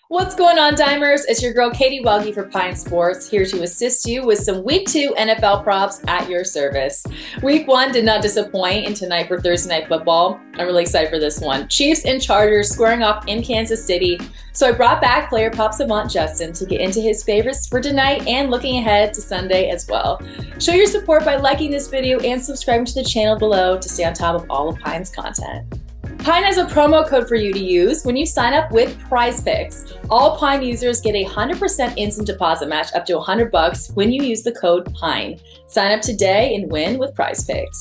What's going on, Dimers? It's your girl Katie Welge for Pine Sports, here to assist you with some Week 2 NFL props at your service. Week 1 did not disappoint, and tonight for Thursday Night Football, I'm really excited for this one. Chiefs and Chargers squaring off in Kansas City. So I brought back player pop Savant Justin to get into his favorites for tonight and looking ahead to Sunday as well. Show your support by liking this video and subscribing to the channel below to stay on top of all of Pine's content. Pine has a promo code for you to use when you sign up with PrizePicks. All Pine users get a 100% instant deposit match up to $100 when you use the code PINE. Sign up today and win with PrizePicks.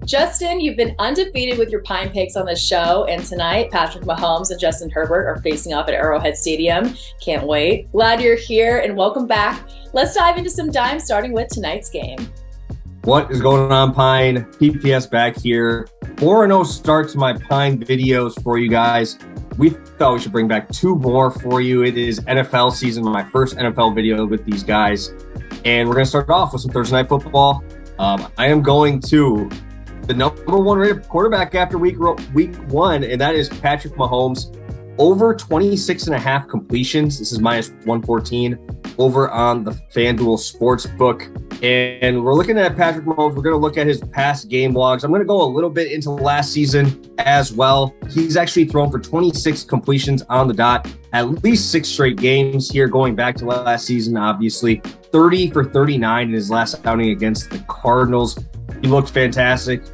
Justin, you've been undefeated with your Pine picks on the show, and tonight Patrick Mahomes and Justin Herbert are facing off at Arrowhead Stadium. Can't wait. Glad you're here and welcome back. Let's dive into some dimes, starting with tonight's game. What is going on, Pine? PPS back here. 4-0 start to my Pine videos for you guys. We thought we should bring back 2 more for you. It is NFL season, my first NFL video with these guys. And we're going to start off with some Thursday Night Football. I am going to the number 1 rated quarterback after week 1, and that is Patrick Mahomes. Over 26.5 completions. This is minus 114 over on the FanDuel Sportsbook. And we're looking at Patrick Mahomes. We're going to look at his past game logs. I'm going to go a little bit into last season as well. He's actually thrown for 26 completions on the dot, at least 6 straight games here going back to last season, obviously. 30 for 39 in his last outing against the Cardinals. He looked fantastic.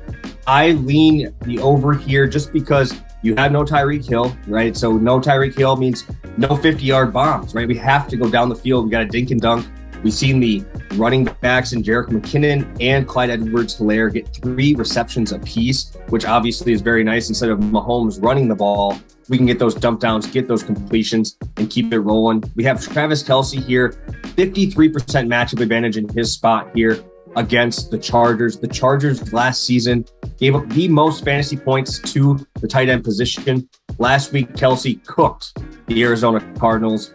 I lean the over here just because you have no Tyreek Hill, right? So no Tyreek Hill means no 50-yard bombs, right? We have to go down the field. We got a dink and dunk. We've seen the running backs in Jerick McKinnon and Clyde Edwards-Helaire get 3 receptions apiece, which obviously is very nice. Instead of Mahomes running the ball, we can get those dump downs, get those completions, and keep it rolling. We have Travis Kelce here, 53% matchup advantage in his spot here against the Chargers. The Chargers last season gave up the most fantasy points to the tight end position. Last week, Kelce cooked the Arizona Cardinals.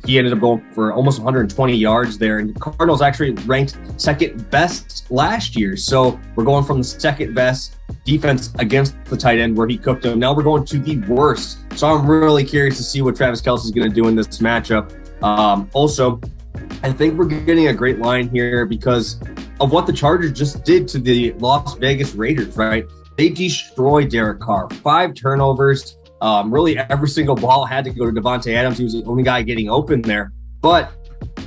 He ended up going for almost 120 yards there, and the Cardinals actually ranked second best last year. So we're going from the second best defense against the tight end where he cooked him. Now we're going to the worst. So I'm really curious to see what Travis Kelce is going to do in this matchup. Also, I think we're getting a great line here because of what the Chargers just did to the Las Vegas Raiders, right? They destroyed Derek Carr. 5 turnovers. Really every single ball had to go to Devontae Adams. He was the only guy getting open there. But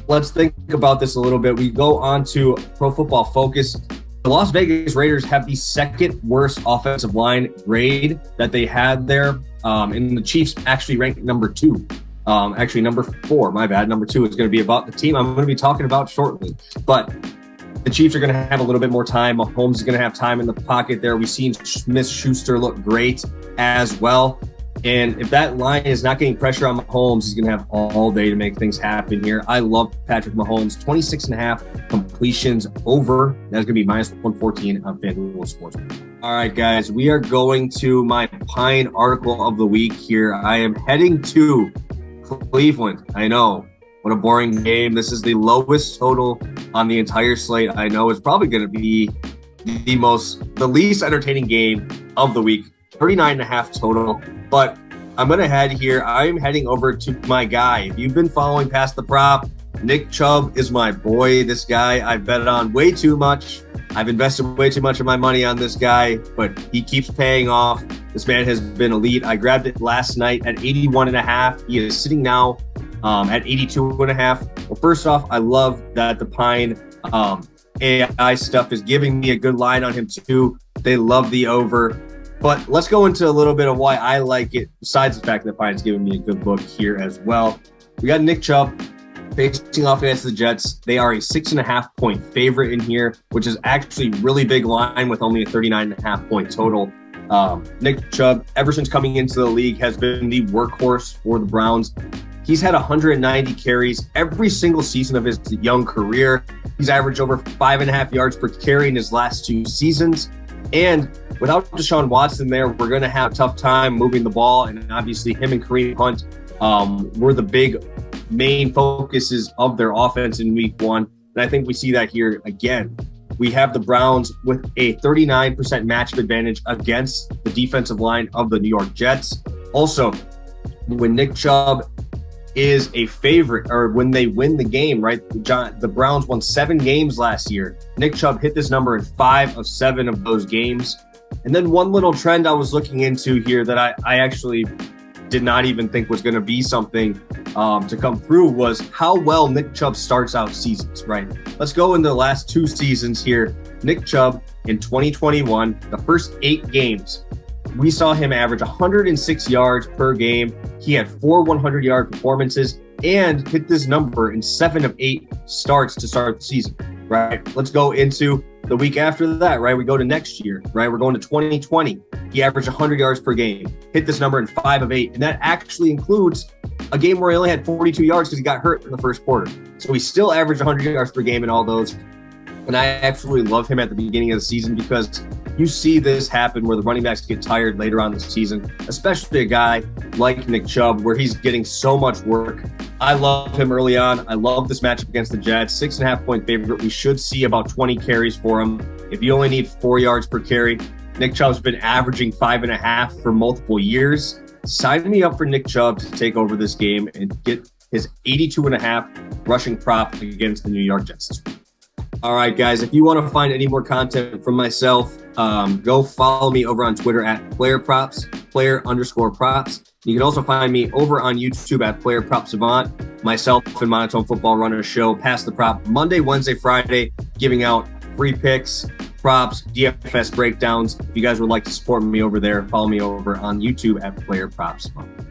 let's think about this a little bit. We go on to Pro Football Focus. The Las Vegas Raiders have the second worst offensive line grade that they had there. And the Chiefs actually ranked number 2. Actually, number 4, my bad. Number 2 is going to be about the team I'm going to be talking about shortly. But the Chiefs are going to have a little bit more time. Mahomes is going to have time in the pocket there. We've seen Smith-Schuster look great as well. And if that line is not getting pressure on Mahomes, he's going to have all day to make things happen here. I love Patrick Mahomes. 26.5 completions over. That's going to be minus 114 on FanDuel Sports. All right, guys, we are going to my Pine article of the week here. I am heading to Cleveland. I know. What a boring game. This is the lowest total on the entire slate. I know it's probably going to be the least entertaining game of the week. 39.5 total. But I'm going to head here. I'm heading over to my guy. If you've been following Past the Prop, Nick Chubb is my boy. This guy, I've bet on way too much. I've invested way too much of my money on this guy, but he keeps paying off. This man has been elite. I grabbed it last night at 81.5. He is sitting now at 82.5. Well, first off, I love that the Pine AI stuff is giving me a good line on him too. They love the over. But let's go into a little bit of why I like it, besides the fact that Pine's giving me a good book here as well. We got Nick Chubb facing off against the Jets. They are a 6.5 point favorite in here, which is actually really big line with only a 39.5 point total. Nick Chubb, ever since coming into the league, has been the workhorse for the Browns. He's had 190 carries every single season of his young career. He's averaged over 5.5 yards per carry in his last 2 seasons. And without Deshaun Watson there, we're going to have a tough time moving the ball. And obviously him and Kareem Hunt were the big main focuses of their offense in week 1. And I think we see that here again. We have the Browns with a 39% matchup advantage against the defensive line of the New York Jets. Also, when Nick Chubb is a favorite, or when they win the game, right? The Browns won 7 games last year. Nick Chubb hit this number in 5 of 7 of those games. And then one little trend I was looking into here that I actually did not even think was going to be something to come through was how well Nick Chubb starts out seasons, right? Let's go into the last 2 seasons here. Nick Chubb in 2021, the first 8 games, we saw him average 106 yards per game. He had 4 100-yard performances and hit this number in 7 of 8 starts to start the season, right? Let's go into the week after that, right? We go to next year, right? We're going to 2020. He averaged 100 yards per game, hit this number in 5 of 8. And that actually includes a game where he only had 42 yards because he got hurt in the first quarter. So he still averaged 100 yards per game in all those. And I absolutely love him at the beginning of the season because you see this happen where the running backs get tired later on in the season, especially a guy like Nick Chubb, where he's getting so much work. I love him early on. I love this matchup against the Jets. 6.5-point favorite. We should see about 20 carries for him. If you only need 4 yards per carry, Nick Chubb's been averaging 5.5 for multiple years. Sign me up for Nick Chubb to take over this game and get his 82.5 rushing prop against the New York Jets this week. All right, guys, if you want to find any more content from myself, go follow me over on Twitter at PlayerProps, player_props. You can also find me over on YouTube at PlayerPropSavant. Myself and Monotone Football run a show, Pass the Prop, Monday, Wednesday, Friday, giving out free picks, props, DFS breakdowns. If you guys would like to support me over there, follow me over on YouTube at PlayerPropSavant.